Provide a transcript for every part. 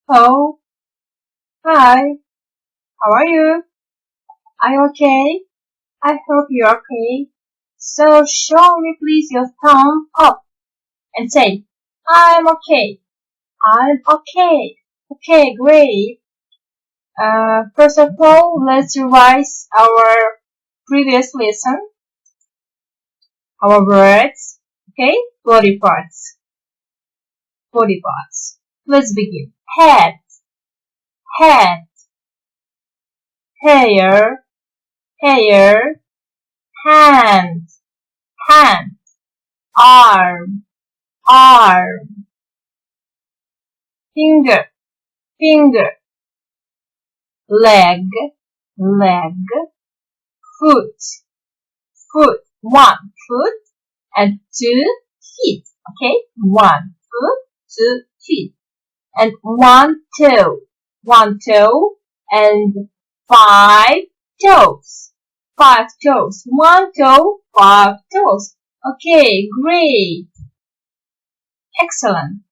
Oh, hi. How are you? Are you okay? I hope you're okay. So show me please your thumb up and say, I'm okay. I'm okay. Okay, great. First of all, let's revise our previous lesson, our words. Okay, body parts. Body parts. Let's begin. Head, head, hair, hair, hand, hand, arm, arm, finger, finger, leg, leg, foot, foot, one foot and 2 feet. Okay, 1 foot, 2 feet, and one toe and 5 toes. 5 toes. 1 toe, 5 toes. Okay, great. Excellent.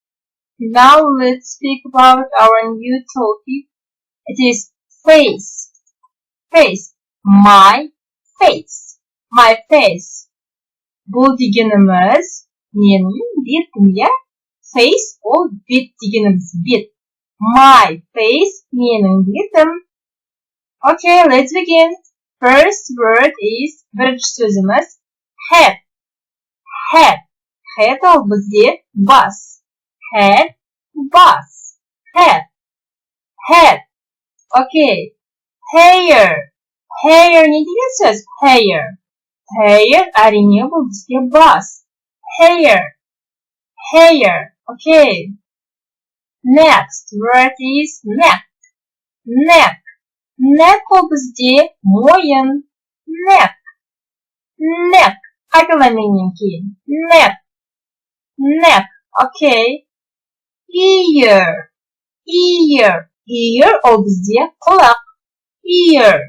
Now let's speak about our new topic. It is face. Face. My face. My face. Бұл дегеніміз менің бетім, я? Face ол бет дегеніміз, бет. My face менің бетім. Okay, let's begin. First word is бірінші сөзіміз head. Head. Head ол бізде бас. Head, bus, head, head. Okay. Hair. Hair ne деген сөз? Hair. Hair әрине бұл бізге бас. Hair. Hair. Okay. Next word is neck. Neck. Neck ол бізде мойын. Neck. Neck. Қайталаменнен кейін. Neck. Neck. Okay. Ear, ear, ear ол бізде құлақ. Ear,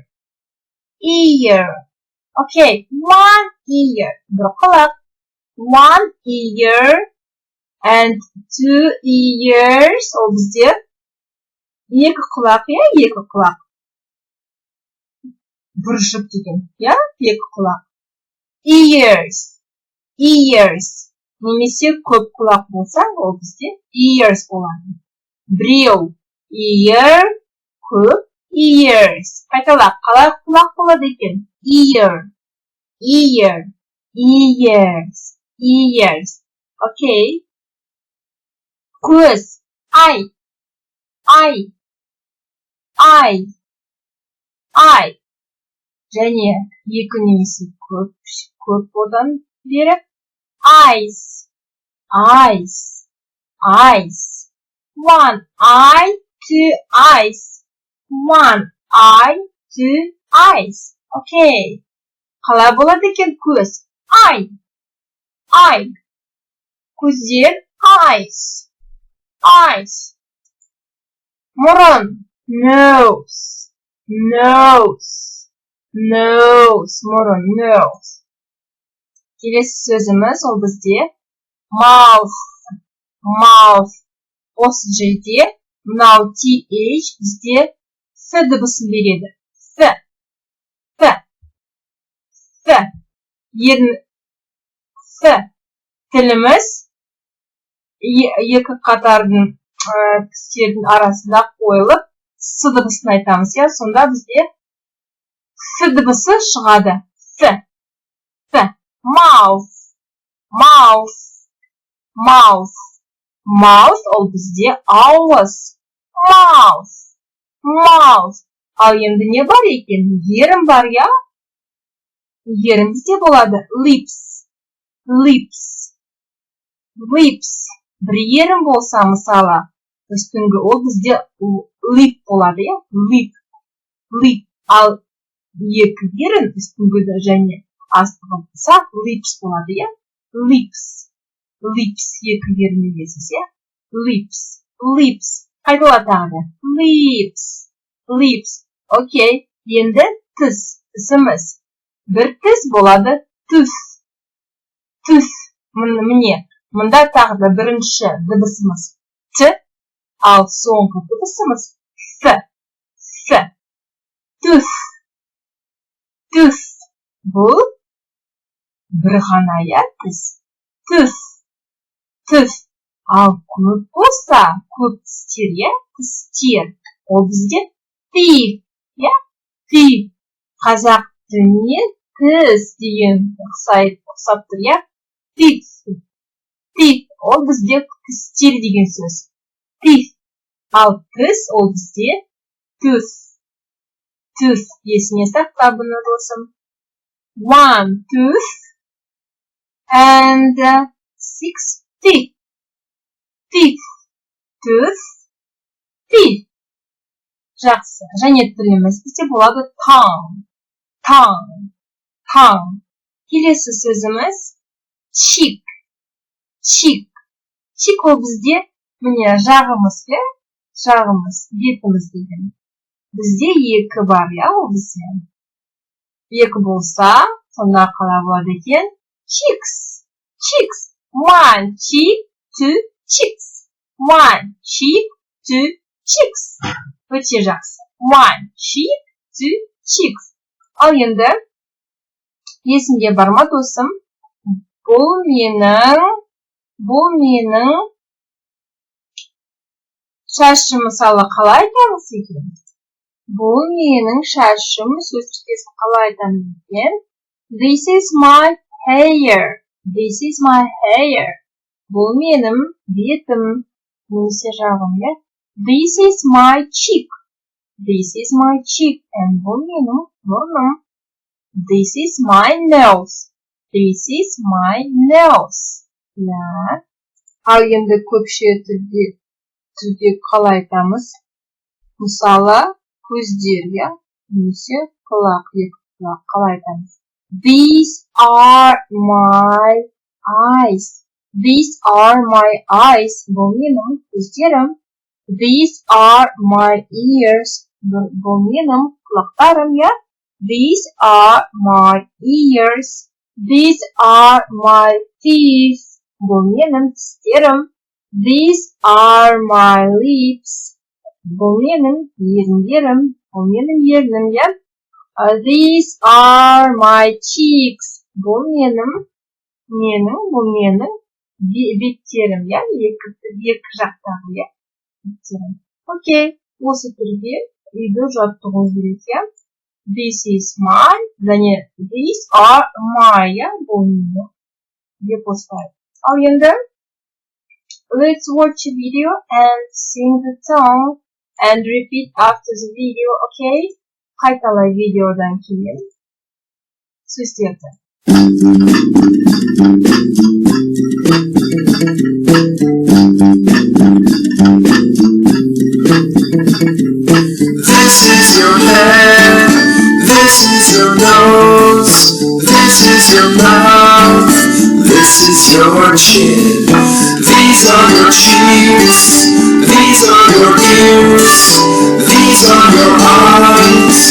ear. Okay, one ear, бір құлақ. One ear and 2 ears ол бізде екі құлақ, я, екі құлақ. Бұршып деген, я, екі құлақ. Ears, ears. Немесе көп құлақ болса, ол бізде ears болады. Біреу ear, көп ears. Қайталап, қалай құлақ болады екен? Ear, ear, ears, ears. Okay. Көз, eye, eye, eye, eye. Және екі немесе көп одан бері eyes, eyes, eyes. One eye, 2 eyes. One eye, 2 eyes. Okay. Қалай болады екен көз? Eye, eye. Көздер eyes, eyes. Мұрын, nose, nose, nose. Мұрын, nose. Келесі сөзіміз ол бізде mouth, mouth. Осы жерде мынау th бізде f дыбысын береді. F, f, f. F. Тіліміз екі қатардың тістердің арасында қойылып с дыбысын айтамыз, я? Сонда бізде f дыбысы шығады. F, f. Mouth, mouth, mouth. Mouth ол бізде ауыз. Mouth, mouth. Ал енді не бар екен? Ерім бар, я? Ерім бізде болады. Lips, lips, lips. Бір ерім болса, мысалы, үстіңгі ол бізде lip болады, я? Lip, lip. Ал екі ерім үстіңгі және астығы болса, lips болады, я? Lips. Lips. Екі ермегесіз, я? Lips. Lips. Қайталатады. Lips. Lips. Окей. Енді тіс. Тісіміз. Бір тіс болады. Tooth. Tooth. Міне. Мұнда тағы да бірінші дыбысымыз Т. Ал соңғы дыбысымыз F. Tooth. Tooth. Бұл бір ғана я тіс. Tooth. Ал көп болса, көп тістер, я, тістер. Ол бізде teeth, я, teeth. Қазақ тіліне тіс деген ұқсап тұр, я. Teeth. Ол бізде тістер деген сөз. Teeth. Ал тіс ол бізде tooth. Есіне сақта бұны досым. 1 tooth and 6 teeth. Tooth. Жақсы. Және тіліміз бізде болады tongue. Келесі сөзіміз cheek. Ол бізде міне жағымыз, бетіміз деген. Бізде екі бар, я, ол бізде. Екі болса, сонда қалай болады екен? Cheeks. 1 cheek, 2 cheeks. 1 cheek, 2 cheeks. Өте жақсы. 1 cheek, 2 cheeks. Ал енді, есімде бар ма досым? Бұл менің шашым, мысалы, қалай айтамыз екен? Бұл менің шашым, сөз тіркесін қалай айтамыз екен? This is my hair. Бұл менің бетім, немесе жағым, я? This is my cheek. And бұл менің мұрным. This is my nose. Я. Ал енді көпше түрде қалай айтамыз? Мысалы, көздер, я? Немесе құлақ, қалай айтамыз? These are my eyes. Бұл менің көздерім. These are my ears. Бұл менің құлақтарым, я? These are my ears. These are my teeth. Бұл менің тістерім. These are my lips. Бұл менің еріндерім. Бұл менің ернім, я? These are my cheeks. Бұл менің беттерім, я? Екі жақтағы, я? Беттерім. Окей, осы түрде үйді жаттығу керек, я? This is my, және these are my, я? Бұл менің деп осылай. Ал енді, let's watch a video and sing the song and repeat after the video, okay? Қайталай видеодан кейін сөздерді. This is your head, this is your nose, this is your mouth, this is your chin. These are your cheeks, these are your ears, these are your eyes.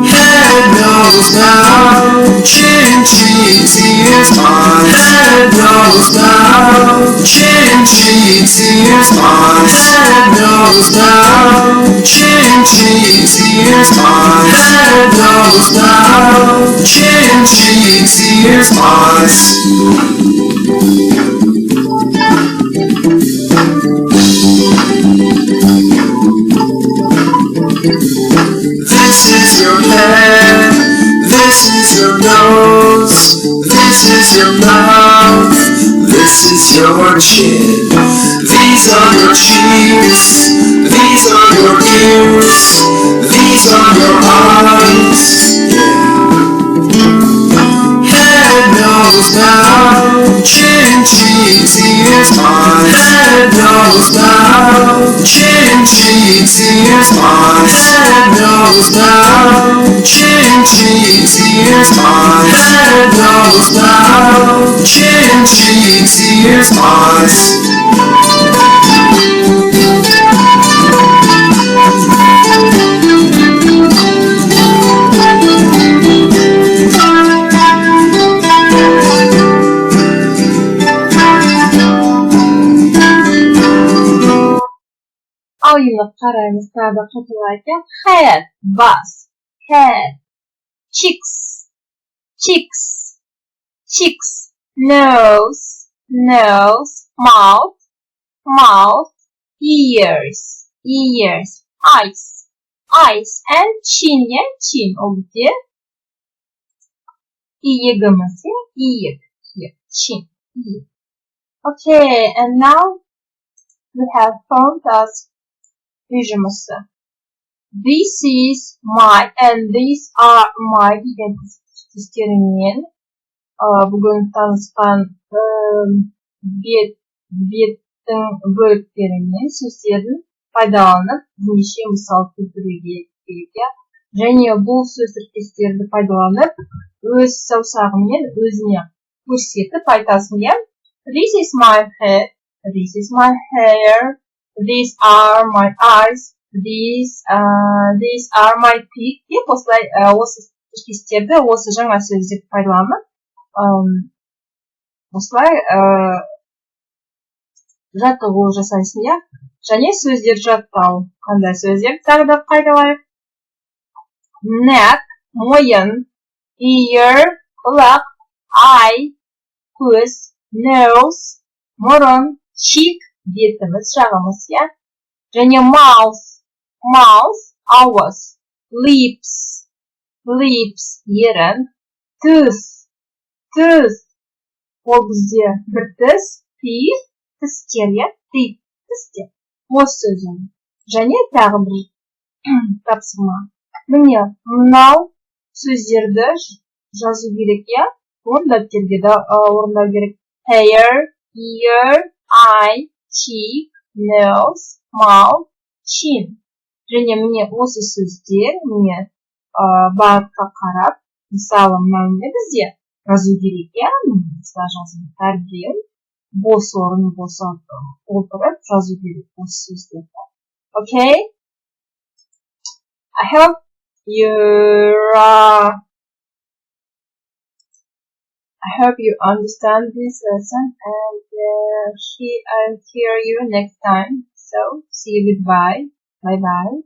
Head, nose, mouth, chin, cheeks, ears, eyes. Head, nose, mouth, chin, cheeks, ears, eyes. Head, nose, mouth, chin, cheeks, ears, eyes. Head, nose, mouth, chin, cheeks, ears, eyes. This is your head, this is your nose, this is your mouth, this is your chin. These are your cheeks, these are your ears, these are your eyes. Head, nose, mouth, chin, cheeks, ears, eyes. Head, nose, mouth, chin, cheeks, ears, eyes. Head, nose, mouth, chin, cheeks, ears, eyes. Head, nose, mouth, chin, cheeks, ears, eyes. oyunu qaraymiz. Taqda qatilar ekan. Head, bus, head, cheeks, cheeks, cheeks, nose, nose, mouth, mouth, ears, ears, eyes, eyes, and chin, yeah, chin oldu. İyigimiz, yeah, iyig, here, chin, iyig. Okay, and now we have found us visualımızı. This is my and these are my degan tezkerimin. Bugün tanışkan bettin bölüklerinin sözlerin faydalanıp nişe misal keltiruге және бұл сөз тіркестерді пайдаланып өз саусағымен өзіне көрсетіп айтасың, иә? This is my head, this is my hair, these are my eyes, these are my feet деп осылай осы тіркестерді осы жаңа сөздер пайдаланып осылай жаттығу жасайсың, иә? Және сөздер жаттау. Қандай сөздер? Тағы да қайталайық. Neck, мойын, ear, құлақ, eye, көз, nose, мұрын, cheek, бетіміз, жағымыз, иә? Және mouth, mouth, ауыз, lips, lips, ерін, tooth, tooth, ол бізде бір тіс, teeth, тістер, иә? Teeth, тістер. Осы сөзім. Және тағы бір тапсырма. Міне, мынау сөздерді жазу керек, иә? Орындап терге де орындау керек. Hair, ear, eye, cheek, nose, mouth, chin. Және міне осы сөздер, міне бағытқа қарап, мысалы, мынау не бізде жазу керек, иә? Мысалы, жазу тәрбиен, бос орын отырып жазу керек осы сөздерді. Okay? I hope you understand this lesson, and I'll hear you next time. So see you, goodbye, bye bye.